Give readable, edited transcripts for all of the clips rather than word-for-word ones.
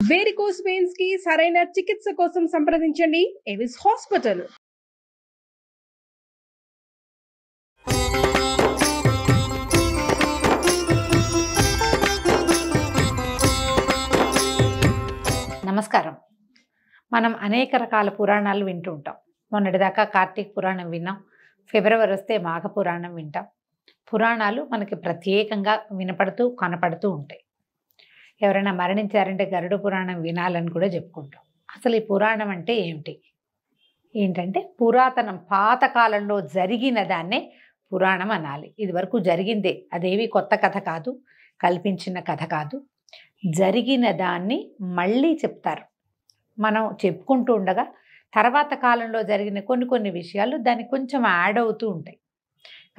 Varicose veins కి సరైన చికిత్స కోసం సంప్రదించండి ఎవిస్ హాస్పిటల్. నమస్కారం. మనం అనేక రకాల పురాణాలు వింటూ ఉంటాం. మొన్నటిదాకా కార్తీక పురాణం విన్నాం. ఫిబ్రవరి వస్తే మాఘ పురాణం వింటాం. పురాణాలు మనకి ప్రత్యేకంగా వినపడుతూ కనపడుతూ ఉంటాయి. ఎవరైనా మరణించారంటే గరుడ పురాణం వినాలని కూడా చెప్పుకుంటాం. అసలు ఈ పురాణం అంటే ఏమిటి? ఏంటంటే పురాతనం పాతకాలంలో జరిగిన దాన్నే పురాణం అనాలి. ఇది వరకు జరిగిందే, అదేవి కొత్త కథ కాదు, కల్పించిన కథ కాదు. జరిగిన దాన్ని మళ్ళీ చెప్తారు. మనం చెప్పుకుంటూ ఉండగా తర్వాత కాలంలో జరిగిన కొన్ని విషయాలు దానికి కొంచెం యాడ్ అవుతూ ఉంటాయి.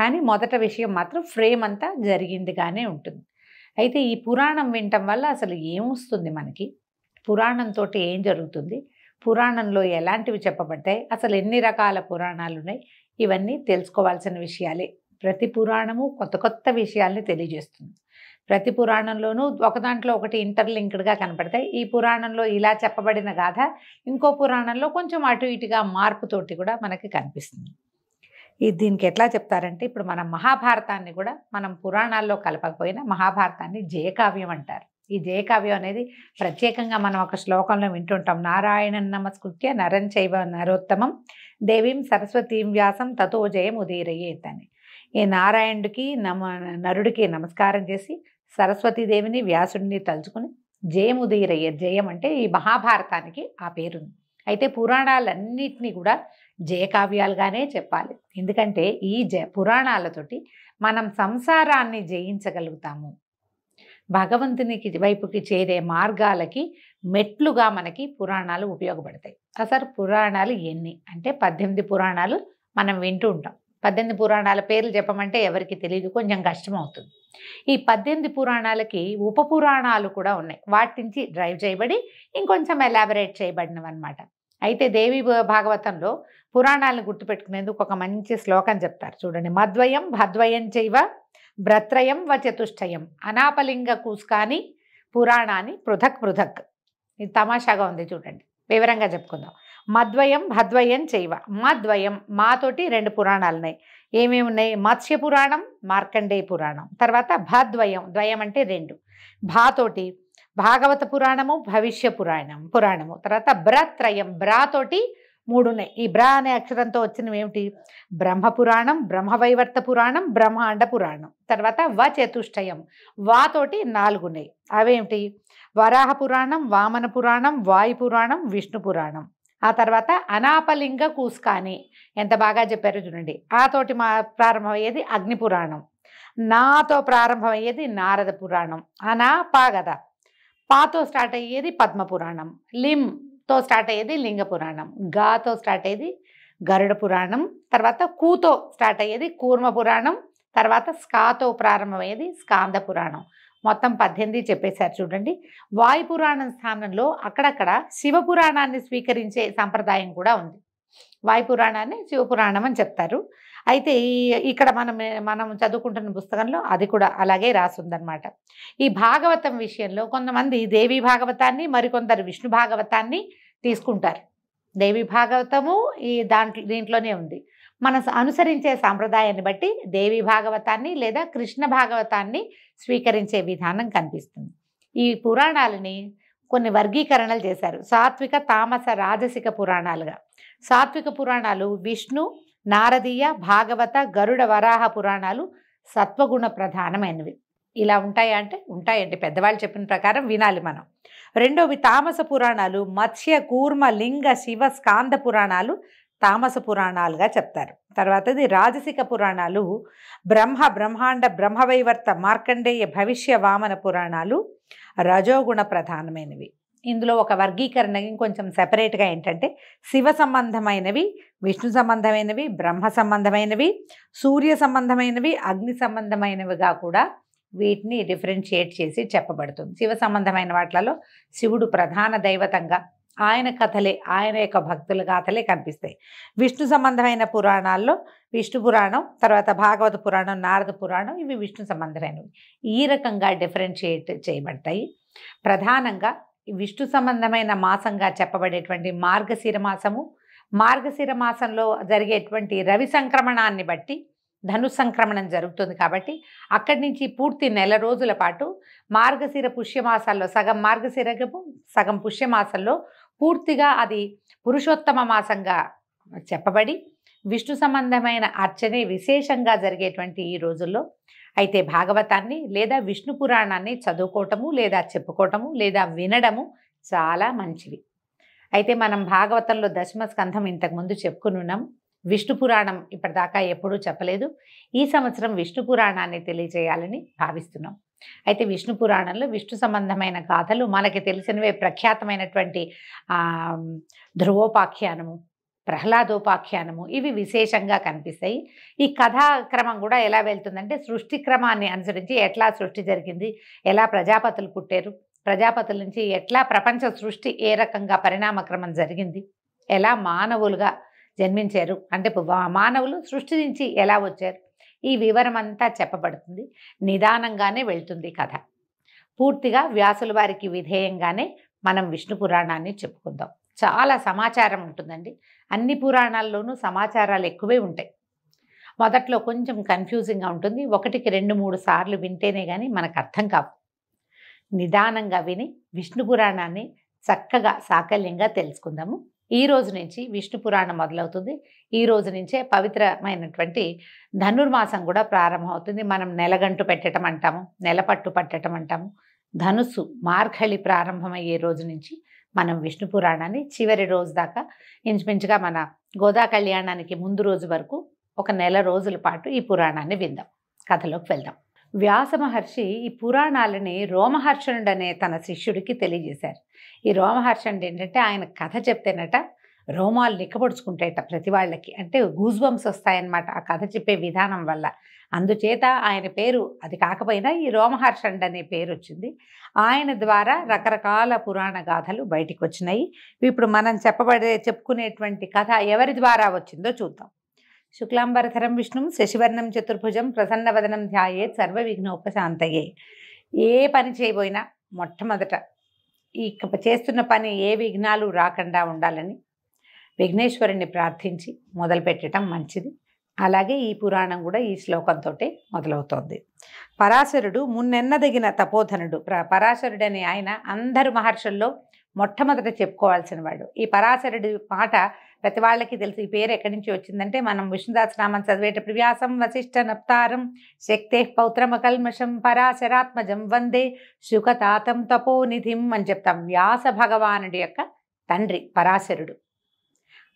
కానీ మొదట విషయం మాత్రం ఫ్రేమ్ అంతా జరిగిందిగానే ఉంటుంది. అయితే ఈ పురాణం వినటం వల్ల అసలు ఏమొస్తుంది మనకి? పురాణంతో ఏం జరుగుతుంది? పురాణంలో ఎలాంటివి చెప్పబడ్డాయి? అసలు ఎన్ని రకాల పురాణాలు ఉన్నాయి? ఇవన్నీ తెలుసుకోవాల్సిన విషయాలే. ప్రతి పురాణము కొత్త విషయాల్ని తెలియజేస్తుంది. ప్రతి పురాణంలోనూ దాంట్లో ఒకటి ఇంటర్లింక్డ్గా కనపడతాయి. ఈ పురాణంలో ఇలా చెప్పబడిన గాథ ఇంకో పురాణంలో కొంచెం అటు ఇటుగా మార్పుతోటి కూడా మనకి కనిపిస్తుంది. దీనికి ఎట్లా చెప్తారంటే, ఇప్పుడు మనం మహాభారతాన్ని కూడా మనం పురాణాల్లో కలపకపోయినా మహాభారతాన్ని జయకావ్యం అంటారు. ఈ జయకావ్యం అనేది ప్రత్యేకంగా మనం ఒక శ్లోకంలో వింటుంటాం. నారాయణం నమస్కృత్య నరం చైవ నరోత్తమం దేవీం సరస్వతీం వ్యాసం తతో జయం ఉదీరయేత్ అని. ఈ నారాయణుడికి నరుడికి నమస్కారం చేసి సరస్వతీదేవిని వ్యాసుడిని తలుచుకుని జయం ఉదీరయ్యే, జయం అంటే ఈ మహాభారతానికి ఆ పేరుంది. అయితే పురాణాలన్నిటినీ కూడా జయకావ్యాలుగానే చెప్పాలి. ఎందుకంటే ఈ పురాణాలతోటి మనం సంసారాన్ని జయించగలుగుతాము. భగవంతునికి వైపుకి చేరే మార్గాలకి మెట్లుగా మనకి పురాణాలు ఉపయోగపడతాయి. అసలు పురాణాలు ఎన్ని అంటే 18 పురాణాలు మనం వింటూ ఉంటాం. 18 పురాణాల పేర్లు చెప్పమంటే ఎవరికి తెలియదు, కొంచెం కష్టం అవుతుంది. ఈ 18 పురాణాలకి ఉప పురాణాలు కూడా ఉన్నాయి. వాటి నుంచి డ్రైవ్ చేయబడి ఇంకొంచెం ఎలాబరేట్ చేయబడినవి అనమాట. అయితే దేవి భాగవతంలో పురాణాలను గుర్తుపెట్టుకునేందుకు ఒక మంచి శ్లోకం చెప్తారు, చూడండి. మద్వయం భద్వయం చైవ భ్రత్రయం వ చతుష్టయం అనాపలింగ కూస్కాని పురాణాన్ని పృథక్ పృథక్. ఇది తమాషాగా ఉంది, చూడండి. వివరంగా చెప్పుకుందాం. మద్వయం భద్వయం చైవ. మద్వయం, మాతోటి 2 పురాణాలు ఉన్నాయి. ఏమేమి ఉన్నాయి? మత్స్య పురాణం, మార్కండేయ పురాణం. తర్వాత భద్వయం, ద్వయం అంటే 2. భాతోటి భాగవత పురాణము, భవిష్య పురాణము. తర్వాత బ్రత్రయం, బ్రాతోటి 3 ఉన్నాయి. ఈ బ్రా అనే అక్షరంతో వచ్చినవి ఏమిటి? బ్రహ్మపురాణం, బ్రహ్మవైవర్త పురాణం, బ్రహ్మాండ పురాణం. తర్వాత చతుష్టయం, వాతోటి 4 ఉన్నాయి. అవేమిటి? వరాహ పురాణం, వామన పురాణం, వాయు పురాణం, విష్ణు పురాణం. ఆ తర్వాత అనాపలింగ కూస్కాని, ఎంత బాగా చెప్పారో చూడండి. ఆతోటి ప్రారంభమయ్యేది అగ్ని పురాణం, నాతో ప్రారంభమయ్యేది నారద పురాణం, పాగద, పాతో స్టార్ట్ అయ్యేది పద్మ పురాణం, లింతో స్టార్ట్ అయ్యేది లింగ పురాణం, గాతో స్టార్ట్ అయ్యేది గరుడ పురాణం, తర్వాత కూతో స్టార్ట్ అయ్యేది కూర్మ పురాణం, తర్వాత స్కాతో ప్రారంభమయ్యేది స్కాంద పురాణం. మొత్తం 18 చెప్పేశారు, చూడండి. వాయు పురాణం స్థానంలో అక్కడక్కడ శివపురాణాన్ని స్వీకరించే సంప్రదాయం కూడా ఉంది. వాయు పురాణాన్ని శివపురాణం అని చెప్తారు. అయితే ఇక్కడ మనం చదువుకుంటున్న పుస్తకంలో అది కూడా అలాగే రాసుందనమాట. ఈ భాగవతం విషయంలో కొంతమంది దేవి భాగవతాన్ని, మరికొందరు విష్ణు భాగవతాన్ని తీసుకుంటారు. దేవి భాగవతము దీంట్లోనే ఉంది. మనం అనుసరించే సాంప్రదాయాన్ని బట్టి దేవి భాగవతాన్ని లేదా కృష్ణ భాగవతాన్ని స్వీకరించే విధానం కనిపిస్తుంది. ఈ పురాణాలని కొన్ని వర్గీకరణలు చేశారు, సాత్విక, తామస, రాజసిక పురాణాలుగా. సాత్విక పురాణాలు విష్ణు, నారదీయ, భాగవత, గరుడ, వరాహ పురాణాలు సత్వగుణ ప్రధానమైనవి. ఇలా ఉంటాయా అంటే ఉంటాయండి, పెద్దవాళ్ళు చెప్పిన ప్రకారం వినాలి మనం. రెండోవి తామస పురాణాలు మత్స్య, కూర్మ, లింగ, శివ, స్కాంద పురాణాలు తామస పురాణాలుగా చెప్తారు. తర్వాతది రాజసిక పురాణాలు బ్రహ్మాండ, బ్రహ్మవైవర్త, మార్కండేయ, భవిష్య, వామన పురాణాలు రజోగుణ ప్రధానమైనవి. ఇందులో ఒక వర్గీకరణ ఇంకొంచెం సెపరేట్గా ఏంటంటే శివ సంబంధమైనవి, విష్ణు సంబంధమైనవి, బ్రహ్మ సంబంధమైనవి, సూర్య సంబంధమైనవి, అగ్ని సంబంధమైనవిగా కూడా వీటిని డిఫరెన్షియేట్ చేసి చెప్పబడుతుంది. శివ సంబంధమైన వాటిలలో శివుడు ప్రధాన దైవతంగా, ఆయన కథలే, ఆయన యొక్క భక్తుల గాథలే కనిపిస్తాయి. విష్ణు సంబంధమైన పురాణాల్లో విష్ణు పురాణం, తర్వాత భాగవత పురాణం, నారద పురాణం, ఇవి విష్ణు సంబంధమైనవి. ఈ రకంగా డిఫరెన్షియేట్ చేయబడతాయి. ప్రధానంగా విష్ణు సంబంధమైన మాసంగా చెప్పబడేటువంటి మార్గశిర మాసము, మార్గశిర మాసంలో జరిగేటువంటి రవి సంక్రమణాన్ని బట్టి ధను సంక్రమణం జరుగుతుంది కాబట్టి అక్కడి నుంచి పూర్తి నెల రోజుల పాటు మార్గశిర పుష్యమాసాల్లో సగం మార్గశిరము సగం పుష్యమాసంలో పూర్తిగా అది పురుషోత్తమ మాసంగా చెప్పబడి విష్ణు సంబంధమైన అర్చనే విశేషంగా జరిగేటువంటి ఈ రోజుల్లో అయితే భాగవతాన్ని లేదా విష్ణు పురాణాన్ని చదువుకోవటము లేదా చెప్పుకోవటము లేదా వినడము చాలా మంచివి. అయితే మనం భాగవతంలో దశమ స్కంధం ఇంతకుముందు చెప్పుకుని ఉన్నాం. విష్ణు పురాణం ఇప్పటిదాకా ఎప్పుడూ చెప్పలేదు. ఈ సంవత్సరం విష్ణు పురాణాన్ని తెలియజేయాలని భావిస్తున్నాం. అయితే విష్ణు పురాణంలో విష్ణు సంబంధమైన గాథలు మనకి తెలిసినవే. ప్రఖ్యాతమైనటువంటి ధ్రువోపాఖ్యానము, ప్రహ్లాదోపాఖ్యానము ఇవి విశేషంగా కనిపిస్తాయి. ఈ కథాక్రమం కూడా ఎలా వెళ్తుందంటే సృష్టి క్రమాన్ని అనుసరించి ఎట్లా సృష్టి జరిగింది, ఎలా ప్రజాపతులు పుట్టారు, ప్రజాపతుల నుంచి ఎట్లా ప్రపంచ సృష్టి ఏ రకంగా పరిణామక్రమం జరిగింది, ఎలా మానవులుగా జన్మించారు, అంటే మానవులు సృష్టి నుంచి ఎలా వచ్చారు, ఈ వివరం అంతా చెప్పబడుతుంది. నిదానంగానే వెళ్తుంది కథ. పూర్తిగా వ్యాసుల వారికి విధేయంగానే మనం విష్ణు పురాణాన్ని చెప్పుకుందాం. చాలా సమాచారం ఉంటుందండి. అన్ని పురాణాల్లోనూ సమాచారాలు ఎక్కువే ఉంటాయి. మొదట్లో కొంచెం కన్ఫ్యూజింగ్గా ఉంటుంది. 1-2-3 సార్లు వింటేనే కానీ మనకు అర్థం కావు. నిదానంగా విని విష్ణు పురాణాన్ని చక్కగా సాకల్యంగా తెలుసుకుందాము. ఈ రోజు నుంచి విష్ణు పురాణం మొదలవుతుంది. ఈ రోజు నుంచే పవిత్రమైనటువంటి ధనుర్మాసం కూడా ప్రారంభమవుతుంది. మనం నెలగంటు పెట్టడం అంటాము, నెలపట్టు పట్టడం అంటాము. ధనుస్సు మార్గళి ప్రారంభమయ్యే రోజు నుంచి మనం విష్ణు పురాణాన్ని చివరి రోజు దాకా ఇంచుమించుగా మన గోదా కళ్యాణానికి ముందు రోజు వరకు ఒక నెల రోజుల పాటు ఈ పురాణాన్ని విందాం. కథలోకి వెళ్దాం. వ్యాస మహర్షి ఈ పురాణాలని రోమహర్షణుడు అనే తన శిష్యుడికి తెలియజేశారు. ఈ రోమహర్షణుడు ఏంటంటే ఆయన కథ చెప్తేనట రోమాలు నిక్కబొడుచుకుంటాయట ప్రతి వాళ్ళకి. అంటే గూజ్బంప్స్ వస్తాయన్నమాట ఆ కథ చెప్పే విధానం వల్ల. అందుచేత ఆయన పేరు అది కాకపోయినా ఈ రోమహర్షణుడు అనే పేరు వచ్చింది. ఆయన ద్వారా రకరకాల పురాణ గాథలు బయటికి వచ్చినాయి. ఇప్పుడు మనం చెప్పుకునేటువంటి కథ ఎవరి ద్వారా వచ్చిందో చూద్దాం. శుక్లాంబరధరం విష్ణుం శశివర్ణం చతుర్భుజం ప్రసన్నవదనం ధ్యాయేత్ సర్వ విఘ్నోపశాంతయే. ఏ పని చేయబోయినా మొట్టమొదట ఈ చేస్తున్న పని ఏ విఘ్నాలు రాకుండా ఉండాలని విఘ్నేశ్వరుణ్ణి ప్రార్థించి మొదలుపెట్టడం మంచిది. అలాగే ఈ పురాణం కూడా ఈ శ్లోకంతో మొదలవుతోంది. పరాశరుడు మున్నెన్నదగిన తపోధనుడు. పరాశరుడని ఆయన అందరు మహర్షుల్లో మొట్టమొదట చెప్పుకోవాల్సిన వాడు. ఈ పరాశరుడి మాట ప్రతి వాళ్ళకి తెలుసు. ఈ పేరు ఎక్కడి నుంచి వచ్చిందంటే మనం విష్ణుదాసనామం చదివేటప్పుడు వ్యాసం వశిష్ఠ నప్తారం శక్తే పౌత్రమకల్మషం పరాశరాత్మజం వందే శుకతాతం తపోనిధిం అని చెప్తాం. వ్యాస భగవానుడి యొక్క తండ్రి పరాశరుడు.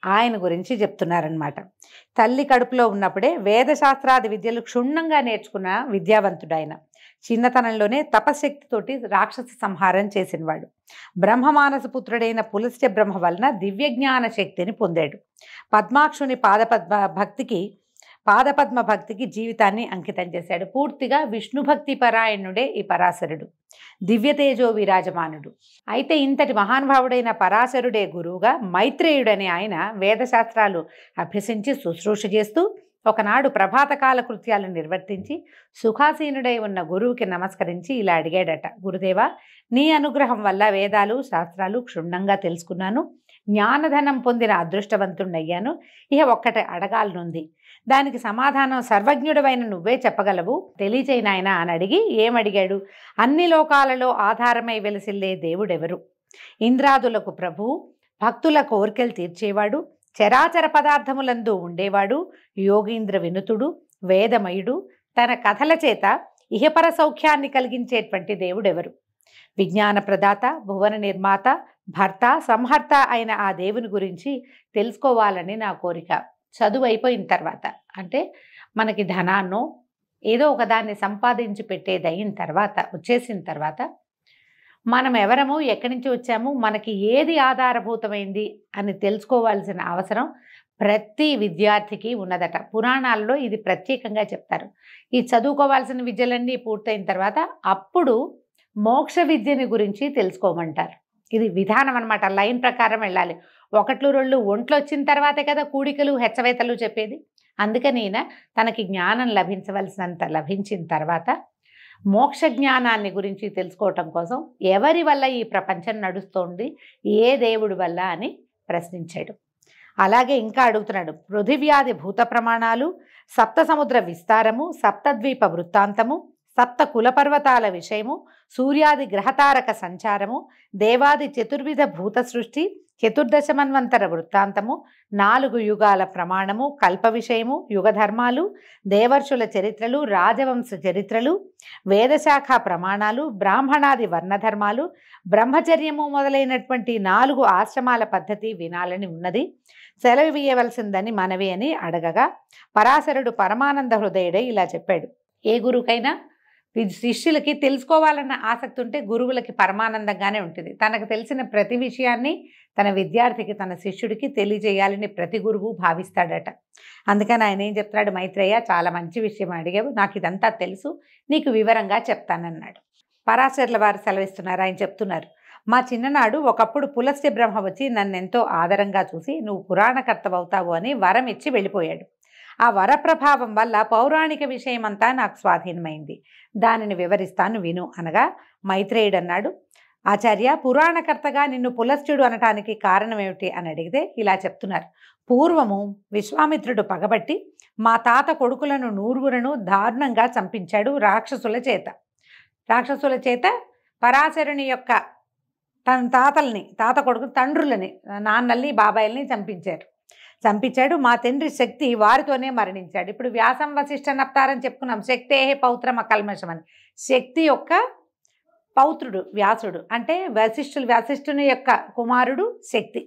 ఆయన గురించి చెప్తున్నారనమాట. తల్లి కడుపులో ఉన్నప్పుడే వేదశాస్త్రాది విద్యలు క్షుణ్ణంగా నేర్చుకున్న విద్యావంతుడు ఆయన. చిన్నతనంలోనే తపశక్తితోటి రాక్షస సంహారం చేసినవాడు. బ్రహ్మమానస పుత్రుడైన పులస్త్య బ్రహ్మ వలన దివ్యజ్ఞాన శక్తిని పొందాడు. పద్మాక్షుని పాదపద్మ భక్తికి జీవితాన్ని అంకితం చేశాడు. పూర్తిగా విష్ణు భక్తి పరాయణుడే ఈ పరాశరుడు. దివ్యతేజో విరాజమానుడు. అయితే ఇంతటి మహానుభావుడైన పరాశరుడే గురువుగా మైత్రేయుడనే ఆయన వేదశాస్త్రాలు అభ్యసించి శుశ్రూష చేస్తూ ఒకనాడు ప్రభాతకాల కృత్యాలు నిర్వర్తించి సుఖాసీనుడై ఉన్న గురువుకి నమస్కరించి ఇలా అడిగాడట. గురుదేవా, నీ అనుగ్రహం వల్ల వేదాలు శాస్త్రాలు క్షుణ్ణంగా తెలుసుకున్నాను, జ్ఞానధనం పొందిన అదృష్టవంతుణ్ణయ్యాను. ఇక ఒక్కటి అడగాలనుంది, దానికి సమాధానం సర్వజ్ఞుడవైన నువ్వే చెప్పగలవు, తెలియచేయనాయనా అని అడిగి ఏమడిగాడు? అన్ని లోకాలలో ఆధారమై వెలసిల్లే దేవుడెవరు? ఇంద్రాదులకు ప్రభువు, భక్తుల కోరికలు తీర్చేవాడు, చరాచర పదార్థములందు ఉండేవాడు, యోగీంద్ర వినుతుడు, వేదమయుడు, తన కథల చేత ఇహపర సౌఖ్యాన్ని కలిగించేటువంటి దేవుడెవరు? విజ్ఞాన ప్రదాత, భువన నిర్మాత, భర్త, సంహర్త అయిన ఆ దేవుని గురించి తెలుసుకోవాలని నా కోరిక. చదువు అయిపోయిన తర్వాత, అంటే మనకి ధనాన్నో ఏదో ఒకదాన్ని సంపాదించి పెట్టేది అయిన తర్వాత, వచ్చేసిన తర్వాత మనం ఎవరము, ఎక్కడి నుంచి వచ్చాము, మనకి ఏది ఆధారభూతమైంది అని తెలుసుకోవాల్సిన అవసరం ప్రతి విద్యార్థికి ఉన్నదట. పురాణాల్లో ఇది ప్రత్యేకంగా చెప్తారు. ఈ చదువుకోవాల్సిన విద్యలన్నీ పూర్తయిన తర్వాత అప్పుడు మోక్ష విద్యని గురించి తెలుసుకోమంటారు. ఇది విధానం అన్నమాట. లైన్ ప్రకారం వెళ్ళాలి. 1-2 ఒంట్లు వచ్చిన తర్వాతే కదా కూడికలు హెచ్చవేతలు చెప్పేది. అందుకని తనకి జ్ఞానం లభించవలసినంత లభించిన తర్వాత మోక్ష జ్ఞానాన్ని గురించి తెలుసుకోవటం కోసం ఎవరి వల్ల ఈ ప్రపంచం నడుస్తోంది, ఏ దేవుడి వల్ల అని ప్రశ్నించాడు. అలాగే ఇంకా అడుగుతున్నాడు, పృథివ్యాది భూత ప్రమాణాలు, సప్త సముద్ర విస్తారము, సప్తద్వీప వృత్తాంతము, సప్త కులపర్వతాల విషయము, సూర్యాది గ్రహతారక సంచారము, దేవాది చతుర్విధ భూత సృష్టి, చతుర్దశమన్వంతర వృత్తాంతము, 4 యుగాల ప్రమాణము, కల్ప విషయము, యుగధర్మాలు, దేవర్షుల చరిత్రలు, రాజవంశ చరిత్రలు, వేదశాఖ ప్రమాణాలు, బ్రాహ్మణాది వర్ణధర్మాలు, బ్రహ్మచర్యము మొదలైనటువంటి 4 ఆశ్రమాల పద్ధతి వినాలని ఉన్నది, సెలవియవలసిందని మనవి అని అడగగా పరాశరుడు పరమానంద హృదయుడై ఇలా చెప్పాడు. ఏ గురువుకైనా శిష్యులకి తెలుసుకోవాలన్న ఆసక్తి ఉంటే గురువులకి పరమానందంగానే ఉంటుంది. తనకు తెలిసిన ప్రతి విషయాన్ని తన విద్యార్థికి, తన శిష్యుడికి తెలియజేయాలని ప్రతి గురువు భావిస్తాడట. అందుకని ఆయన ఏం చెప్తున్నాడు, మైత్రేయ చాలా మంచి విషయం అడిగావు, నాకు ఇదంతా తెలుసు, నీకు వివరంగా చెప్తానన్నాడు. పరాశరుల వారు సెలవిస్తున్నారు. ఆయన చెప్తున్నారు, మా చిన్ననాడు ఒకప్పుడు పులస్త్య బ్రహ్మ వచ్చి నన్నెంతో ఆదరంగా చూసి నువ్వు పురాణకర్తవవుతావు అని వరం ఇచ్చి వెళ్ళిపోయాడు. ఆ వరప్రభావం వల్ల పౌరాణిక విషయమంతా నాకు స్వాధీనమైంది, దానిని వివరిస్తాను విను అనగా మైత్రేయుడు అన్నాడు, ఆచార్య, పురాణకర్తగా నిన్ను పులస్త్యుడు అనటానికి కారణం ఏమిటి అని అడిగితే ఇలా చెప్తున్నారు. పూర్వము విశ్వామిత్రుడు పగబట్టి మా తాత కొడుకులను 9 దారుణంగా చంపించాడు రాక్షసుల చేత. పరాశరుని యొక్క తన తాత కొడుకు తండ్రులని, నాన్నల్ని, బాబాయిల్ని చంపించాడు. మా తండ్రి శక్తి వారితోనే మరణించాడు. ఇప్పుడు వ్యాసం వశిష్ఠ నప్తారని చెప్పుకున్నాం, శక్తే పౌత్రమ కల్మషం అని. శక్తి యొక్క పౌత్రుడు వ్యాసుడు, అంటే వశిష్ఠుని యొక్క కుమారుడు శక్తి.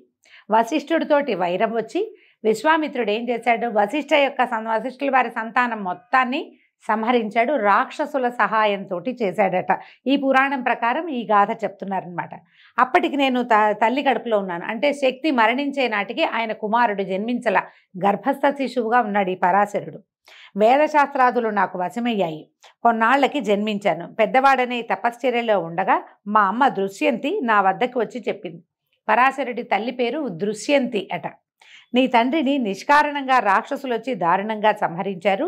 వశిష్ఠుడితోటి వైరం వచ్చి విశ్వామిత్రుడు ఏం చేశాడు, వశిష్ఠుల వారి సంతానం మొత్తాన్ని సంహరించాడు, రాక్షసుల సహాయంతో చేశాడట. ఈ పురాణం ప్రకారం ఈ గాథ చెప్తున్నారనమాట. అప్పటికి నేను తల్లి కడుపులో ఉన్నాను, అంటే శక్తి మరణించే నాటికి ఆయన కుమారుడు జన్మించల, గర్భస్థ శిశువుగా ఉన్నాడు ఈ పరాశరుడు. వేదశాస్త్రాదులు నాకు వశమయ్యాయి, కొన్నాళ్లకి జన్మించాను. పెద్దవాడనే తపశ్చర్యలో ఉండగా మా అమ్మ దృశ్యంతి నా వద్దకు వచ్చి చెప్పింది. పరాశరుడి తల్లి పేరు దృశ్యంతి అట. నీ తండ్రిని నిష్కారణంగా రాక్షసులు వచ్చి దారుణంగా సంహరించారు.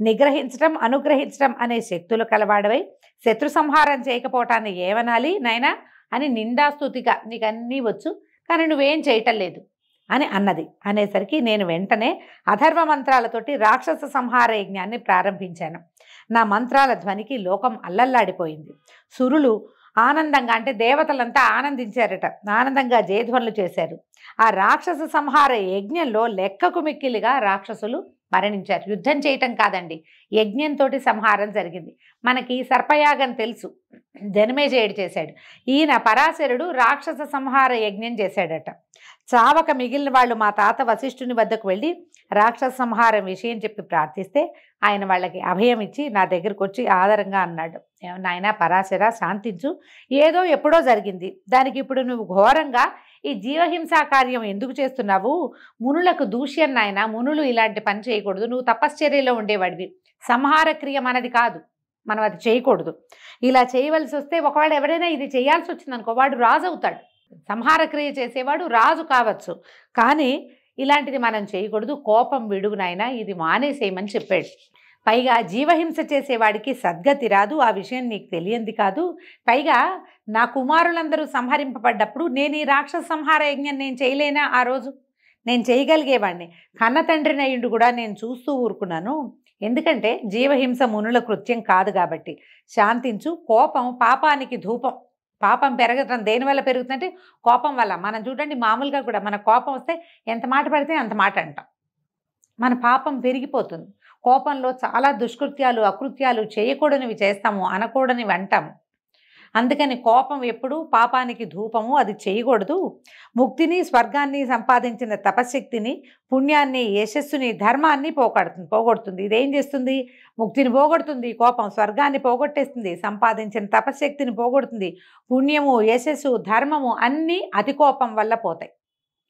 నిగ్రహించడం, అనుగ్రహించడం అనే శక్తులు కలవాడవై శత్రు సంహారం చేయకపోవటాన్ని ఏమనాలి నాయనా అని నిందాస్తుతిగా, నీకు అన్నీ వచ్చు కానీ నువ్వేం చేయటం లేదు అని అన్నది. అనేసరికి నేను వెంటనే అథర్వ మంత్రాలతోటి రాక్షస సంహార యజ్ఞాన్ని ప్రారంభించాను. నా మంత్రాల ధ్వనికి లోకం అల్లల్లాడిపోయింది. సురులు ఆనందంగా, అంటే దేవతలంతా ఆనందించారట, ఆనందంగా జయధ్వనులు చేశారు. ఆ రాక్షస సంహార యజ్ఞంలో లెక్కకు మిక్కిలిగా రాక్షసులు మరణించారు. యుద్ధం చేయటం కాదండి, యజ్ఞంతో సంహారం జరిగింది. మనకి సర్పయాగం తెలుసు, జనమేజయుడు చేశాడు. ఈయన పరాశరుడు రాక్షస సంహార యజ్ఞం చేశాడట. చావక మిగిలిన వాళ్ళు మా తాత వశిష్ఠుని వద్దకు వెళ్ళి రాక్షస సంహారం విషయం చెప్పి ప్రార్థిస్తే ఆయన వాళ్ళకి అభయం ఇచ్చి నా దగ్గరకు వచ్చి ఆదరంగా అన్నాడు, నాయనా పరాశర శాంతించు, ఏదో ఎప్పుడో జరిగింది, దానికి ఇప్పుడు నువ్వు ఘోరంగా ఈ జీవహింసా కార్యం ఎందుకు చేస్తున్నావు? మునులకు దూష్యం నాయన, మునులు ఇలాంటి పని చేయకూడదు, నువ్వు తపశ్చర్యలో ఉండేవాడివి, సంహార క్రియ మనది కాదు, మనం అది చేయకూడదు. ఇలా చేయవలసి వస్తే ఒకవేళ ఎవరైనా ఇది చేయాల్సి వచ్చిందనుకో వాడు రాజు అవుతాడు, సంహార క్రియ చేసేవాడు రాజు కావచ్చు, కానీ ఇలాంటిది మనం చేయకూడదు, కోపం విడుగు నాయన, ఇది మానేసేయమని చెప్పాడు. పైగా జీవహింస చేసేవాడికి సద్గతి రాదు, ఆ విషయం నీకు తెలియంది కాదు. పైగా నా కుమారులందరూ సంహరింపబడ్డప్పుడు నేను ఈ రాక్షస సంహార యజ్ఞం నేను చేయలేనా? ఆ రోజు నేను చేయగలిగేవాడిని, కన్న తండ్రిని అయ్యుండి కూడా నేను చూస్తూ ఊరుకున్నాను. ఎందుకంటే జీవహింస మునుల కృత్యం కాదు కాబట్టి. శాంతించు, కోపం పాపానికి ధూపం. పాపం పెరగటం దేనివల్ల పెరుగుతుందంటే కోపం వల్ల. మనం చూడండి, మామూలుగా కూడా మన కోపం వస్తే ఎంత మాట పడితే అంత మాట అంటాం, మన పాపం పెరిగిపోతుంది. కోపంలో చాలా దుష్కృత్యాలు, అకృత్యాలు చేయకూడనివి చేస్తాము, అనకూడనివి అంటాము. అందుకని కోపం ఎప్పుడూ పాపానికి ధూపము, అది చేయకూడదు. ముక్తిని, స్వర్గాన్ని సంపాదించిన తపశక్తిని, పుణ్యాన్ని, యశస్సుని, ధర్మాన్ని పోగొడుతుంది. ఇదేం చేస్తుంది? ముక్తిని పోగొడుతుంది కోపం, స్వర్గాన్ని పోగొట్టేస్తుంది, సంపాదించిన తపశక్తిని పోగొడుతుంది. పుణ్యము, యశస్సు, ధర్మము అన్నీ అతి కోపం వల్ల పోతాయి.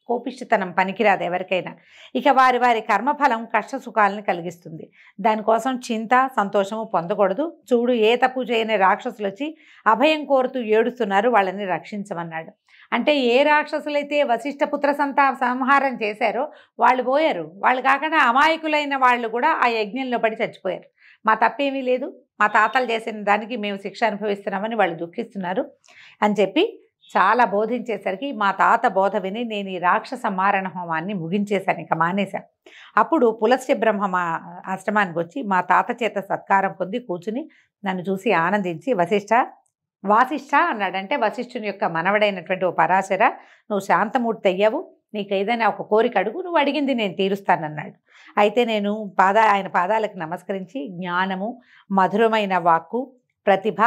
కోపిష్టితనం పనికిరాదు ఎవరికైనా. ఇక వారి వారి కర్మఫలం కష్ట సుఖాలను కలిగిస్తుంది. దానికోసం చింత, సంతోషము పొందకూడదు. చూడు, ఏ తప్పు చేయని రాక్షసులు వచ్చి అభయం కోరుతూ ఏడుస్తున్నారు, వాళ్ళని రక్షించమన్నాడు. అంటే ఏ రాక్షసులైతే వశిష్ఠపుత్ర సంహారం చేశారో వాళ్ళు పోయారు. వాళ్ళు కాకుండా అమాయకులైన వాళ్ళు కూడా ఆ యజ్ఞంలో పడి చచ్చిపోయారు. మా తప్పేమీ లేదు, మా తాతలు చేసిన దానికి మేము శిక్ష అనుభవిస్తున్నామని వాళ్ళు దుఃఖిస్తున్నారు అని చెప్పి చాలా బోధించేసరికి మా తాత బోధ విని నేను ఈ రాక్షస మారణ హోమాన్ని ముగించేశాను, ఇక మానేశాను. అప్పుడు పులస్త్య బ్రహ్మ మా ఆశ్రమానికి వచ్చి మా తాత చేత సత్కారం పొంది కూర్చుని నన్ను చూసి ఆనందించి వాసిష్ఠ అన్నాడంటే వశిష్ఠుని యొక్క మనవడైనటువంటి ఓ పరాశర, నువ్వు శాంతమూర్తి అయ్యావు, నీకు ఏదైనా ఒక కోరిక అడుగు, నువ్వు అడిగింది నేను తీరుస్తానన్నాడు. అయితే నేను ఆయన పాదాలకు నమస్కరించి జ్ఞానము, మధురమైన వాక్కు, ప్రతిభ,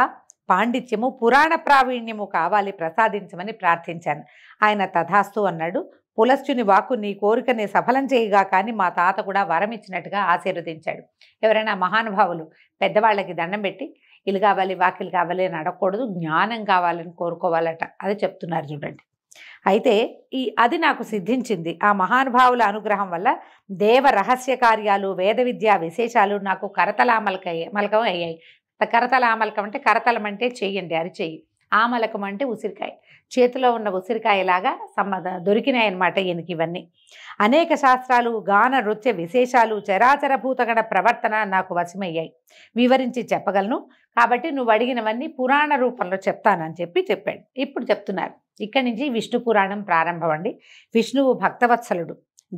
పాండిత్యము, పురాణ ప్రావీణ్యము కావాలి, ప్రసాదించమని ప్రార్థించాను. ఆయన తథాస్తు అన్నాడు. పులస్త్యుని వాక్కు నీ కోరికని సఫలం చేయగా కానీ మా తాత కూడా వరం ఇచ్చినట్టుగా ఆశీర్వదించాడు. ఎవరైనా మహానుభావులు పెద్దవాళ్ళకి దండం పెట్టి ఇల్లు కావాలి వాకిలు కావాలి అని అడగకూడదు, జ్ఞానం కావాలని కోరుకోవాలట. అది చెప్తున్నారు చూడండి. అయితే అది నాకు సిద్ధించింది. ఆ మహానుభావుల అనుగ్రహం వల్ల దేవ రహస్య కార్యాలు, వేద విద్యా విశేషాలు నాకు మలకం అయ్యాయి. కరతలామలకం అంటే కరతలం అంటే చెయ్యండి, అరిచెయ్యి. ఆమలకం అంటే ఉసిరికాయ, చేతిలో ఉన్న ఉసిరికాయలాగా దొరికినాయి అన్నమాట ఈయనకి ఇవన్నీ. అనేక శాస్త్రాలు, గాన నృత్య విశేషాలు, చరాచర భూతగణ ప్రవర్తన నాకు వశమయ్యాయి, వివరించి చెప్పగలను. కాబట్టి నువ్వు అడిగినవన్నీ పురాణ రూపంలో చెప్తానని చెప్పాడు. ఇప్పుడు చెప్తున్నారు. ఇక్కడి నుంచి విష్ణు పురాణం ప్రారంభం అండి. విష్ణువు భక్తవత్సలుడు,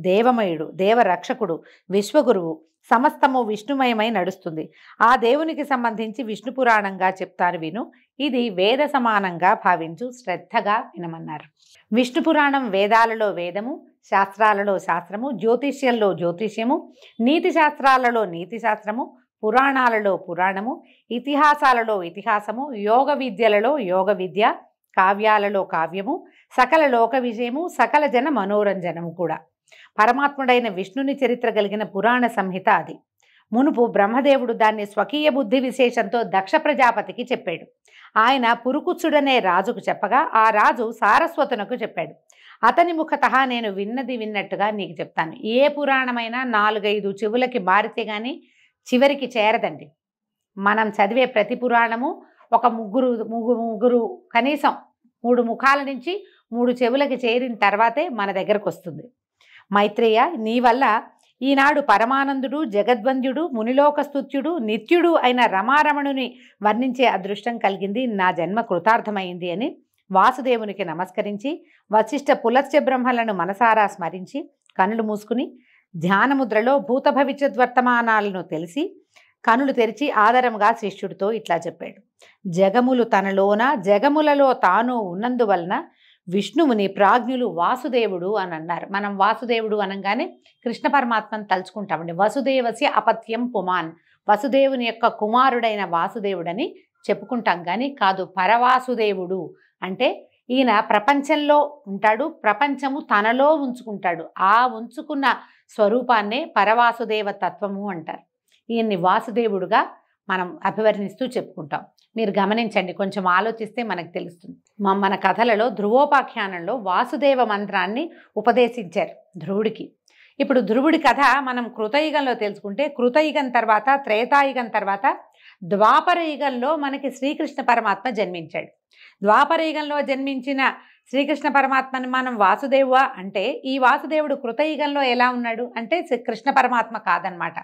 దేవమయుడు, దేవరక్షకుడు, విశ్వగురువు, సమస్తము విష్ణుమయమై నడుస్తుంది. ఆ దేవునికి సంబంధించి విష్ణు పురాణంగా చెప్తాను విను, ఇది వేద సమానంగా భావించు, శ్రద్ధగా వినమన్నారు. విష్ణు పురాణం వేదాలలో వేదము, శాస్త్రాలలో శాస్త్రము, జ్యోతిష్యంలో జ్యోతిష్యము, నీతి శాస్త్రాలలో నీతి శాస్త్రము, పురాణాలలో పురాణము, ఇతిహాసాలలో ఇతిహాసము, యోగ విద్యలలో యోగ విద్య, కావ్యాలలో కావ్యము, సకల లోక విజయము, సకల జన మనోరంజనము కూడా. పరమాత్ముడైన విష్ణుని చరిత్ర కలిగిన పురాణ సంహిత అది. మునుపు బ్రహ్మదేవుడు దాన్ని స్వకీయ బుద్ధి విశేషంతో దక్ష ప్రజాపతికి చెప్పాడు. ఆయన పురుకుత్సుడనే రాజుకు చెప్పగా ఆ రాజు సారస్వతునకు చెప్పాడు. అతని ముఖతః నేను విన్నది విన్నట్టుగా నీకు చెప్తాను. ఏ పురాణమైనా 4-5 చెవులకి మారితే కానీ చివరికి చేరదండి. మనం చదివే ప్రతి పురాణము ఒక ముగ్గురు కనీసం 3 ముఖాల నుంచి 3 చెవులకి చేరిన తర్వాతే మన దగ్గరకు వస్తుంది. మైత్రేయ, నీ వల్ల ఈనాడు పరమానందుడు, జగద్వంద్యుడు, మునిలోకస్తుత్యుడు, నిత్యుడు అయిన రమారమణుని వర్ణించే అదృష్టం కలిగింది. నా జన్మ కృతార్థమైంది అని వాసుదేవునికి నమస్కరించి వశిష్ఠ పులస్త్య బ్రహ్మలను మనసారా స్మరించి కనులు మూసుకుని ధ్యానముద్రలో భూత భవిష్యద్వర్తమానాలను తెలిసి కనులు తెరిచి ఆదరముగా శిష్యుడితో ఇట్లా చెప్పాడు. జగములు తనలోన జగములలో తాను ఉన్నందువలన విష్ణువుని ప్రాజ్ఞులు వాసుదేవుడు అని అన్నారు. మనం వాసుదేవుడు అనగానే కృష్ణ పరమాత్మను తలుచుకుంటామండి. వసుదేవస్య అపత్యం పుమాన్, వసుదేవుని యొక్క కుమారుడైన వాసుదేవుడని చెప్పుకుంటాం కానీ కాదు. పరవాసుదేవుడు అంటే ఈయన ప్రపంచంలో ఉంటాడు, ప్రపంచము తనలో ఉంచుకుంటాడు. ఆ ఉంచుకున్న స్వరూపాన్నే పరవాసుదేవ తత్వము అంటారు. ఈయన్ని వాసుదేవుడుగా మనం అభివర్ణిస్తూ చెప్పుకుంటాం. మీరు గమనించండి, కొంచెం ఆలోచిస్తే మనకు తెలుస్తుంది. మన కథలలో ధ్రువోపాఖ్యానంలో వాసుదేవ మంత్రాన్ని ఉపదేశించారు ధ్రువుడికి. ఇప్పుడు ధ్రువుడి కథ మనం కృతయుగంలో తెలుసుకుంటే, కృతయుగం తర్వాత త్రేతాయుగం తర్వాత ద్వాపర యుగంలో మనకి శ్రీకృష్ణ పరమాత్మ జన్మించాడు. ద్వాపర యుగంలో జన్మించిన శ్రీకృష్ణ పరమాత్మని మనం వాసుదేవ అంటే, ఈ వాసుదేవుడు కృతయుగంలో ఎలా ఉన్నాడు అంటే కృష్ణ పరమాత్మ కాదనమాట,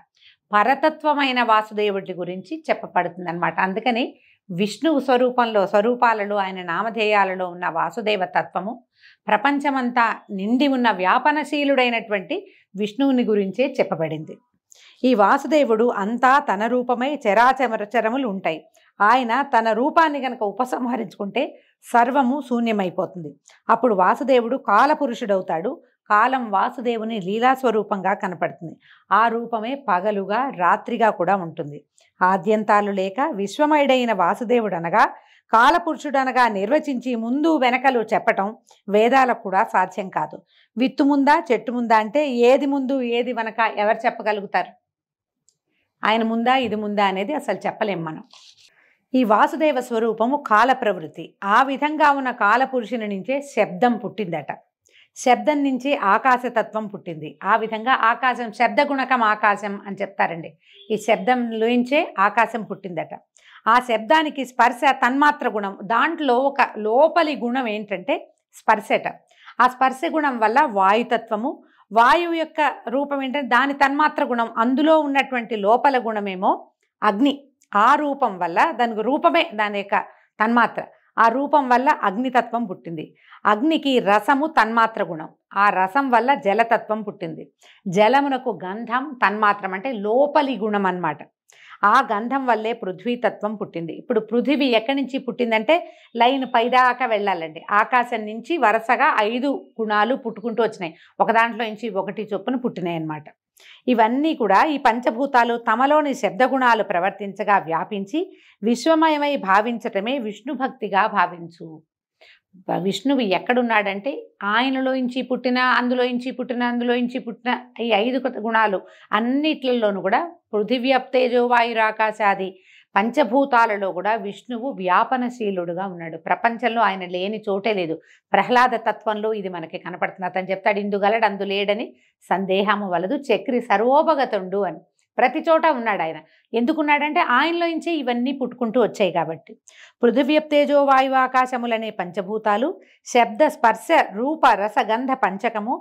పరతత్వమైన వాసుదేవుడి గురించి చెప్పబడుతుంది అనమాట. అందుకని విష్ణువు స్వరూపాలలో ఆయన నామధేయాలలో ఉన్న వాసుదేవ తత్వము ప్రపంచమంతా నిండి ఉన్న వ్యాపనశీలుడైనటువంటి విష్ణువుని గురించే చెప్పబడింది. ఈ వాసుదేవుడు అంతా తన రూపమై చరాచరములు ఉంటాయి. ఆయన తన రూపాన్ని గనక ఉపసంహరించుకుంటే సర్వము శూన్యమైపోతుంది. అప్పుడు వాసుదేవుడు కాలపురుషుడవుతాడు. కాలం వాసుదేవుని లీలాస్వరూపంగా కనపడుతుంది. ఆ రూపమే పగలుగా రాత్రిగా కూడా ఉంటుంది. ఆద్యంతాలు లేక విశ్వమయుడైన వాసుదేవుడు అనగా కాలపురుషుడనగా నిర్వచించి ముందు వెనకలు చెప్పటం వేదాలకు కూడా సాధ్యం కాదు. విత్తు ముందా చెట్టు ముందా అంటే ఏది ముందు ఏది వెనక ఎవరు చెప్పగలుగుతారు? ఆయన ముందా ఇది ముందా అనేది అసలు చెప్పలేం మనం. ఈ వాసుదేవ స్వరూపము కాల ప్రవృత్తి. ఆ విధంగా ఉన్న కాలపురుషుని నుంచే శబ్దం పుట్టిందట. శబ్దం నుంచి ఆకాశతత్వం పుట్టింది. ఆ విధంగా ఆకాశం, శబ్దగుణకం ఆకాశం అని చెప్తారండి. ఈ శబ్దంలోంచే ఆకాశం పుట్టిందట. ఆ శబ్దానికి స్పర్శ తన్మాత్ర గుణం, దాంట్లో ఒక లోపలి గుణం ఏంటంటే స్పర్శట. ఆ స్పర్శ గుణం వల్ల వాయుతత్వము, వాయువు యొక్క రూపం ఏంటంటే దాని తన్మాత్ర గుణం, అందులో ఉన్నటువంటి లోపల గుణమేమో అగ్ని, ఆ రూపం వల్ల, దానికి రూపమే దాని యొక్క తన్మాత్ర, ఆ రూపం వల్ల అగ్నితత్వం పుట్టింది. అగ్నికి రసము తన్మాత్ర గుణం, ఆ రసం వల్ల జలతత్వం పుట్టింది. జలమునకు గంధం తన్మాత్రం అంటే లోపలి గుణం అన్నమాట. ఆ గంధం వల్లే పృథ్వీతత్వం పుట్టింది. ఇప్పుడు పృథివీ ఎక్కడి నుంచి పుట్టిందంటే లైన్ పైదాకా వెళ్ళాలండి. ఆకాశం నుంచి వరుసగా 5 గుణాలు పుట్టుకుంటూ వచ్చినాయి, ఒక దాంట్లో నుంచి ఒకటి చొప్పున పుట్టినాయి అన్నమాట. ఇవన్నీ కూడా ఈ పంచభూతాలు తమలోని శబ్దగుణాలు ప్రవర్తించగా వ్యాపించి విశ్వమయమై భావించటమే విష్ణు భక్తిగా భావించు. విష్ణువు ఎక్కడున్నాడంటే ఆయనలోంచి పుట్టిన, అందులోంచి పుట్టిన, అందులోంచి పుట్టిన ఈ 5 గుణాలు అన్నిట్లలోనూ కూడా పృథివ్యప్తేజో వాయురాకాశాది పంచభూతాలలో కూడా విష్ణువు వ్యాపనశీలుడుగా ఉన్నాడు. ప్రపంచంలో ఆయన లేని చోటే లేదు. ప్రహ్లాద తత్వంలో ఇది మనకి కనపడుతుంది. అతను చెప్తాడు, ఇందుగలడు అందు లేడని సందేహము వలదు, చక్రి సర్వోపగతుండు అని. ప్రతి చోట ఉన్నాడు ఆయన. ఎందుకున్నాడంటే ఆయనలోంచి ఇవన్నీ పుట్టుకుంటూ వచ్చాయి కాబట్టి. పృథివ్యప్తేజో వాయు ఆకాశములనే పంచభూతాలు శబ్ద స్పర్శ రూప రస గంధ పంచకము,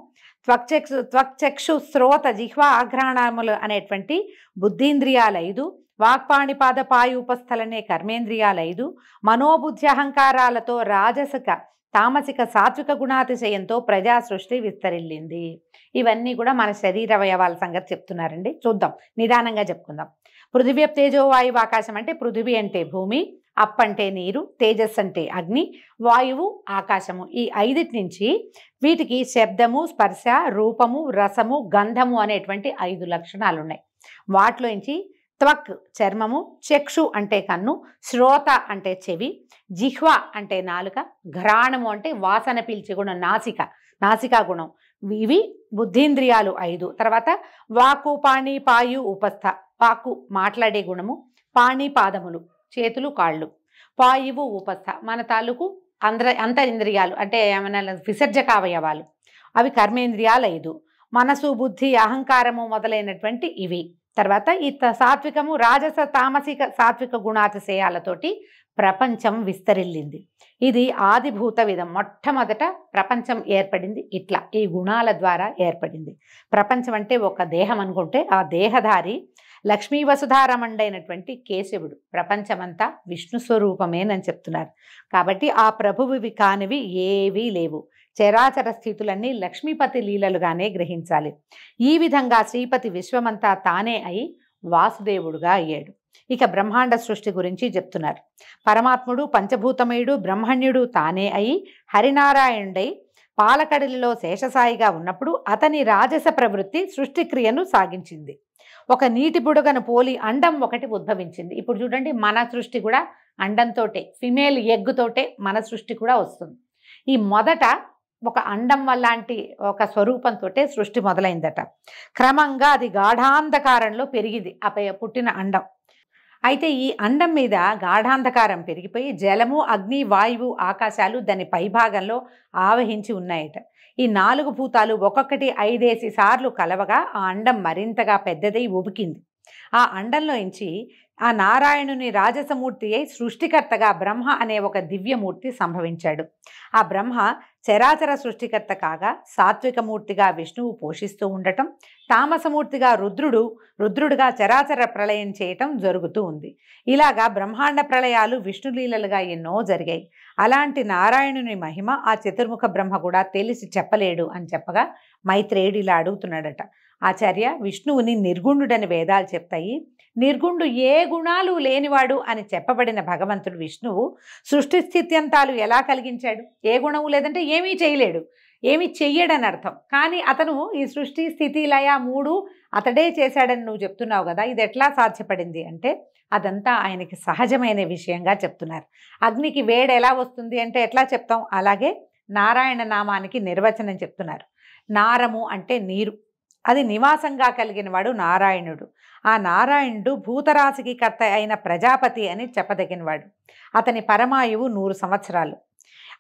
త్వక్చక్షు శ్రోత జిహ్వ ఆఘ్రాణములు అనేటువంటి బుద్ధీంద్రియాలు 5, వాక్పాణిపాద పాయూపస్థలనే కర్మేంద్రియాలు 5, మనోబుద్ధి అహంకారాలతో రాజసిక తామసిక సాత్విక గుణాతిశయంతో ప్రజా సృష్టి విస్తరిల్లింది. ఇవన్నీ కూడా మన శరీర అవయవాల సంగతి చెప్తున్నారండి. చూద్దాం, నిదానంగా చెప్పుకుందాం. పృథివ్యప్తేజో వాయువు ఆకాశం అంటే పృథివీ అంటే భూమి, అప్ అంటే నీరు, తేజస్సు అంటే అగ్ని, వాయువు ఆకాశము. ఈ 5 నుంచి వీటికి శబ్దము, స్పర్శ, రూపము, రసము, గంధము అనేటువంటి 5 లక్షణాలు ఉన్నాయి. వాటిలోంచి త్వక్ చర్మము, చక్షు అంటే కన్ను, శ్రోత అంటే చెవి, జిహ్వ అంటే నాలుక, ఘ్రాణము అంటే వాసన పీల్చే గుణం, నాసికా గుణం. ఇవి బుద్ధీంద్రియాలు 5. తర్వాత వాకు పాణి పాయు ఉపస్థ, వాకు మాట్లాడే గుణము, పాణి పాదములు చేతులు కాళ్ళు, పాయువు ఉపస్థ మన తాలూకు అంతరింద్రియాలు అంటే ఏమైనా విసర్జక అవయవాలు, అవి కర్మేంద్రియాలు 5. మనసు, బుద్ధి, అహంకారము మొదలైనటువంటి ఇవి. తర్వాత ఈ సాత్వికము, రాజస తామసిక సాత్విక గుణాతిశయాలతోటి ప్రపంచం విస్తరిల్లింది. ఇది ఆదిభూత విధం. మొట్టమొదట ప్రపంచం ఏర్పడింది ఇట్లా, ఈ గుణాల ద్వారా ఏర్పడింది. ప్రపంచం అంటే ఒక దేహం అనుకుంటే ఆ దేహధారి లక్ష్మీ వసుధారమండైనటువంటి కేశవుడు. ప్రపంచమంతా విష్ణు స్వరూపమేనని చెప్తున్నారు. కాబట్టి ఆ ప్రభువువి కానివి ఏవీ లేవు. చరాచర స్థితులన్నీ లక్ష్మీపతి లీలలుగానే గ్రహించాలి. ఈ విధంగా శ్రీపతి విశ్వమంతా తానే అయి వాసుదేవుడుగా అయ్యాడు. ఇక బ్రహ్మాండ సృష్టి గురించి చెప్తున్నారు. పరమాత్ముడు పంచభూతమయుడు బ్రహ్మణ్యుడు తానే అయి హరినారాయణుడై పాలకడలిలో శేషసాయిగా ఉన్నప్పుడు అతని రాజస ప్రవృత్తి సృష్టిక్రియను సాగించింది. ఒక నీటి బుడగను పోలి అండం ఒకటి ఉద్భవించింది. ఇప్పుడు చూడండి, మన సృష్టి కూడా అండంతోటే, ఫిమేల్ ఎగ్గుతోటే మన సృష్టి కూడా వస్తుంది. ఈ మొదట ఒక అండం వల్లాంటి ఒక స్వరూపంతో సృష్టి మొదలైందట. క్రమంగా అది గాఢాంధకారంలో పెరిగింది ఆ పుట్టిన అండం. అయితే ఈ అండం మీద గాఢాంధకారం పెరిగిపోయి జలము, అగ్ని, వాయువు, ఆకాశాలు దాని పైభాగంలో ఆవహించి ఉన్నాయట. ఈ 4 భూతాలు ఒక్కొక్కటి 5 సార్లు కలవగా ఆ అండం మరింతగా పెద్దదై ఉబికింది. ఆ అండంలోంచి ఆ నారాయణుని రాజసమూర్తి అయి సృష్టికర్తగా బ్రహ్మ అనే ఒక దివ్యమూర్తి సంభవించాడు. ఆ బ్రహ్మ చరాచర సృష్టికర్త కాగా సాత్వికమూర్తిగా విష్ణువు పోషిస్తూ ఉండటం, తామసమూర్తిగా రుద్రుడుగా చరాచర ప్రళయం చేయటం జరుగుతూ ఉంది. ఇలాగా బ్రహ్మాండ ప్రళయాలు విష్ణులీలలుగా ఎన్నో జరిగాయి. అలాంటి నారాయణుని మహిమ ఆ చతుర్ముఖ బ్రహ్మ కూడా తెలిసి చెప్పలేడు అని చెప్పగా మైత్రేయుడు ఇలా అడుగుతున్నాడట, ఆచార్య, విష్ణువుని నిర్గుణుడని వేదాలు చెప్తాయి. నిర్గుణుడు ఏ గుణాలు లేనివాడు అని చెప్పబడిన భగవంతుడు విష్ణువు సృష్టి స్థిత్యంతాలు ఎలా కలిగించాడు? ఏ గుణము లేదంటే ఏమీ చేయలేడు, ఏమీ చెయ్యడని అర్థం. కానీ అతను ఈ సృష్టి స్థితి లయ 3 అతడే చేశాడని నువ్వు చెప్తున్నావు కదా, ఇది ఎట్లా సాధ్యపడింది అంటే అదంతా ఆయనకి సహజమైన విషయంగా చెప్తున్నారు. అగ్నికి వేడి ఎలా వస్తుంది అంటే ఎట్లా చెప్తాం, అలాగే నారాయణ నామానికి నిర్వచనం చెప్తున్నారు. నారము అంటే నీరు, అది నివాసంగా కలిగిన వాడు నారాయణుడు. ఆ నారాయణుడు భూతరాశికి కర్త అయిన ప్రజాపతి అని చెప్పదగినవాడు. అతని పరమాయువు 100 సంవత్సరాలు.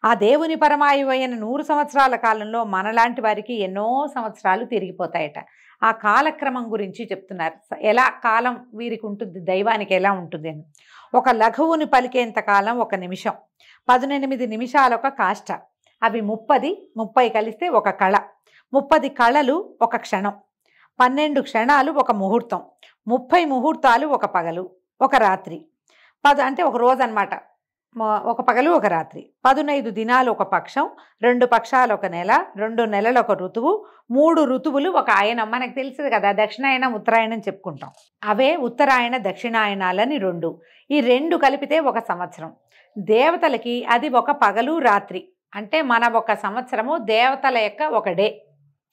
ఆ దేవుని పరమాయువు అయిన 100 సంవత్సరాల కాలంలో మనలాంటి వారికి ఎన్నో సంవత్సరాలు తిరిగిపోతాయట. ఆ కాలక్రమం గురించి చెప్తున్నారు. ఎలా కాలం వీరికి ఉంటుంది, దైవానికి ఎలా ఉంటుంది అని. ఒక లఘువుని పలికేంత కాలం 1 నిమిషం, 18 నిమిషాలు ఒక కాష్ట, అవి 30 కలిస్తే ఒక కళ, 30 కళలు ఒక క్షణం, 12 క్షణాలు ఒక ముహూర్తం, 30 ముహూర్తాలు ఒక పగలు, ఒక రాత్రి, అంటే ఒక రోజు అనమాట. ఒక పగలు ఒక రాత్రి, 15 దినాలు ఒక పక్షం, 2 పక్షాలు ఒక నెల, 2 నెలలు ఒక ఋతువు, 3 ఋతువులు ఒక ఆయనం. మనకు తెలుసు కదా, దక్షిణాయనం ఉత్తరాయణం చెప్పుకుంటాం. అవే ఉత్తరాయణ దక్షిణాయనాలని 2. ఈ 2 కలిపితే ఒక సంవత్సరం. దేవతలకి అది ఒక పగలు రాత్రి. అంటే మన ఒక సంవత్సరము దేవతల యొక్క ఒక డే.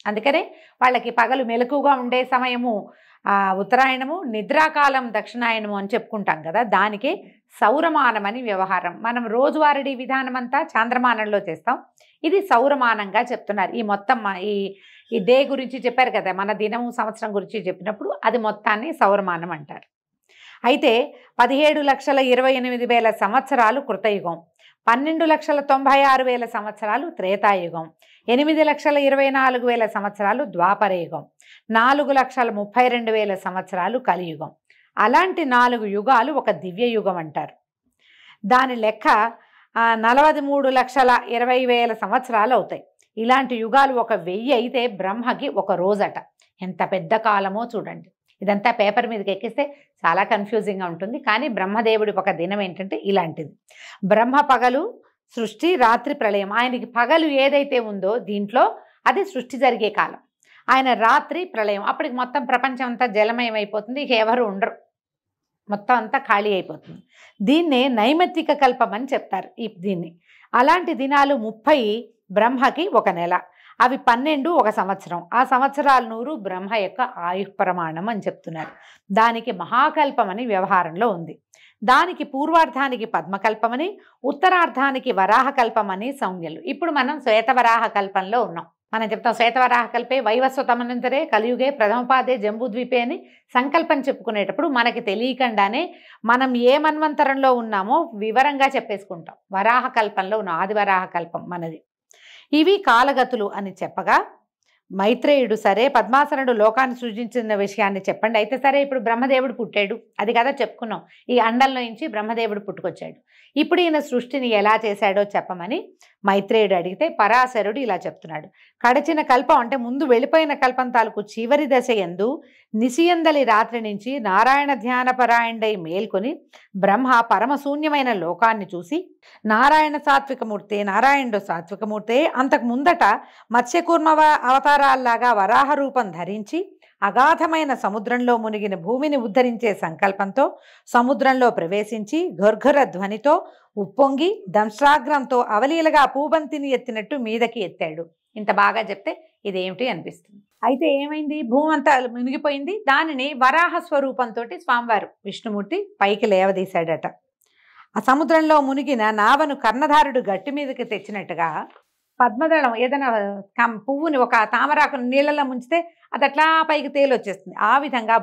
అందుకనే వాళ్ళకి పగలు మెలకుగా ఉండే సమయము ఉత్తరాయణము, నిద్రాకాలం దక్షిణాయనము అని చెప్పుకుంటాం కదా. దానికి సౌరమానం అని వ్యవహారం. మనం రోజువారీ విధానం అంతా చాంద్రమానంలో చేస్తాం, ఇది సౌరమానంగా చెప్తున్నారు. ఈ మొత్తం ఈ డే గురించి చెప్పారు కదా, మన దినము సంవత్సరం గురించి చెప్పినప్పుడు అది మొత్తాన్ని సౌరమానం అంటారు. అయితే 17,28,000 సంవత్సరాలు కృతయుగం, 12,96,000 సంవత్సరాలు త్రేతాయుగం, 8,24,000 సంవత్సరాలు ద్వాపరయుగం, 4,32,000 సంవత్సరాలు కలియుగం. అలాంటి 4 యుగాలు ఒక దివ్యయుగం అంటారు. దాని లెక్క 43,20,000 సంవత్సరాలు అవుతాయి. ఇలాంటి యుగాలు 1,000 అయితే బ్రహ్మకి ఒక రోజట. ఎంత పెద్ద కాలమో చూడండి. ఇదంతా పేపర్ మీదకి ఎక్కిస్తే చాలా కన్ఫ్యూజింగ్గా ఉంటుంది. కానీ బ్రహ్మదేవుడి ఒక దినం ఏంటంటే ఇలాంటిది. బ్రహ్మ పగలు సృష్టి, రాత్రి ప్రళయం. ఆయనకి పగలు ఏదైతే ఉందో దీంట్లో అది సృష్టి జరిగే కాలం, ఆయన రాత్రి ప్రళయం. అప్పటికి మొత్తం ప్రపంచం అంతా జలమయం అయిపోతుంది, ఇక ఎవరు ఉండరు, మొత్తం అంతా ఖాళీ అయిపోతుంది. దీన్నే నైమిత్తిక కల్పం అని చెప్తారు దీన్ని. అలాంటి దినాలు 30 బ్రహ్మకి ఒక నెల, అవి 12 ఒక సంవత్సరం. ఆ సంవత్సరాలు 100 బ్రహ్మ యొక్క ఆయుః ప్రమాణం అని చెప్తున్నారు. దానికి మహాకల్పం అని వ్యవహారంలో ఉంది. దానికి పూర్వార్ధానికి పద్మకల్పమని, ఉత్తరార్ధానికి వరాహకల్పమని సంజ్ఞలు. ఇప్పుడు మనం శ్వేతవరాహ కల్పంలో ఉన్నాం. మనం చెప్తాం శ్వేతవరాహ కల్పే వైవస్వతమనంతరే కలియుగే ప్రథమపాదే జంబూద్వీపే అని సంకల్పం చెప్పుకునేటప్పుడు మనకి తెలియకుండానే మనం ఏ మన్వంతరంలో ఉన్నామో వివరంగా చెప్పేసుకుంటాం. వరాహ కల్పంలో ఉన్న ఆదివరాహ కల్పం మనది. ఇవి కాలగతులు అని చెప్పగా మైత్రేయుడు, సరే పద్మాసనుడు లోకాన్ని సృజించిన విషయాన్ని చెప్పండి. అయితే సరే, ఇప్పుడు బ్రహ్మదేవుడు పుట్టాడు, అది కదా చెప్పుకున్నాం. ఈ అండంలో నుంచి బ్రహ్మదేవుడు పుట్టుకొచ్చాడు. ఇప్పుడు ఈయన సృష్టిని ఎలా చేశాడో చెప్పమని మైత్రేయుడు అడిగితే పరాశరుడు ఇలా చెప్తున్నాడు. కడచిన కల్పం అంటే ముందు వెళ్ళిపోయిన కల్పం తాలూకు చివరి దశ యందు నిశియందలి రాత్రి నుంచి నారాయణ ధ్యానపరాయణుడై మేల్కొని బ్రహ్మ పరమశూన్యమైన లోకాన్ని చూసి, నారాయణ సాత్వికమూర్తే, నారాయణుడు సాత్వికమూర్తే, అంతకు ముందట మత్స్యకూర్మ అవతారాల్లాగా వరాహ రూపం ధరించి అగాధమైన సముద్రంలో మునిగిన భూమిని ఉద్ధరించే సంకల్పంతో సముద్రంలో ప్రవేశించి ఘర్ఘర ధ్వనితో ఉప్పొంగి దంశ్రాగ్రంతో అవలీలగా పూబంతిని ఎత్తినట్టు మీదకి ఎత్తాడు. ఇంత బాగా చెప్తే ఇదేమిటి అనిపిస్తుంది. అయితే ఏమైంది, భూమి అంతా మునిగిపోయింది. దానిని వరాహ స్వరూపంతో స్వామివారు విష్ణుమూర్తి పైకి లేవదీశాడట. ఆ సముద్రంలో మునిగిన నావను కర్ణధారుడు గట్టి మీదకి తెచ్చినట్టుగా పద్మదళం ఏదైనా పువ్వుని, ఒక తామరాకును నీళ్ళలో ముంచితే అది అట్లా పైకి తేలొచ్చేస్తుంది. ఆ విధంగా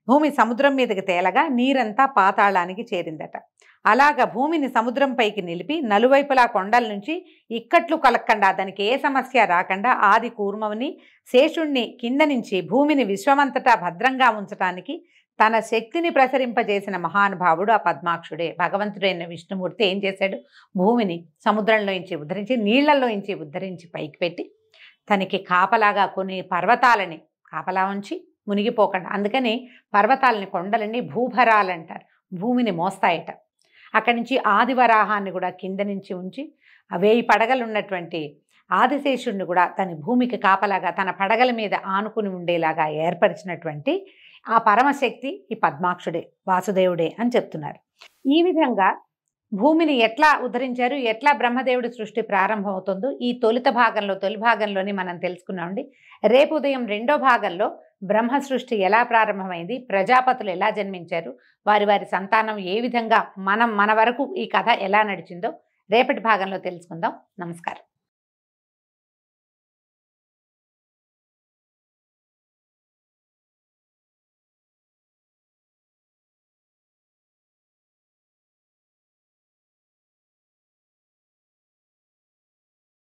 భూమి సముద్రం మీదకి తేలగా నీరంతా పాతాళానికి చేరిందట. అలాగా భూమిని సముద్రం పైకి నిలిపి నలువైపులా కొండల నుంచి ఇక్కట్లు కలక్కండా, దానికి ఏ సమస్య రాకుండా ఆది కూర్మని శేషుణ్ణి కింద నుంచి భూమిని విశ్వమంతటా భద్రంగా ఉంచటానికి తన శక్తిని ప్రసరింపజేసిన మహానుభావుడు ఆ పద్మాక్షుడే. భగవంతుడైన విష్ణుమూర్తి ఏం చేశాడు, భూమిని సముద్రంలోంచి ఉద్ధరించి, నీళ్లలోంచి ఉద్ధరించి పైకి పెట్టి తనకి కాపలాగా కొన్ని పర్వతాలని కాపలా ఉంచి మునిగిపోకుండా, అందుకని పర్వతాలని, కొండలని భూభరాలంటారు, భూమిని మోస్తాయట. అక్కడి నుంచి ఆదివరాహాన్ని కూడా కింద నుంచి ఉంచి 1000 పడగలు ఉన్నటువంటి ఆదిశేషుడిని కూడా తన భూమికి కాపలాగా తన పడగల మీద ఆనుకుని ఉండేలాగా ఏర్పరిచినటువంటి ఆ పరమశక్తి ఈ పద్మాక్షుడే, వాసుదేవుడే అని చెప్తున్నారు. ఈ విధంగా భూమిని ఎట్లా ఉద్ధరించారు, ఎట్లా బ్రహ్మదేవుడి సృష్టి ప్రారంభమవుతుందో ఈ తొలి భాగంలోని మనం తెలుసుకున్నామండి. రేపు ఉదయం 2వ భాగంలో బ్రహ్మ సృష్టి ఎలా ప్రారంభమైంది, ప్రజాపతులు ఎలా జన్మించారు, వారి సంతానం ఏ విధంగా మన వరకు ఈ కథ ఎలా నడిచిందో రేపటి భాగంలో తెలుసుకుందాం. నమస్కారం.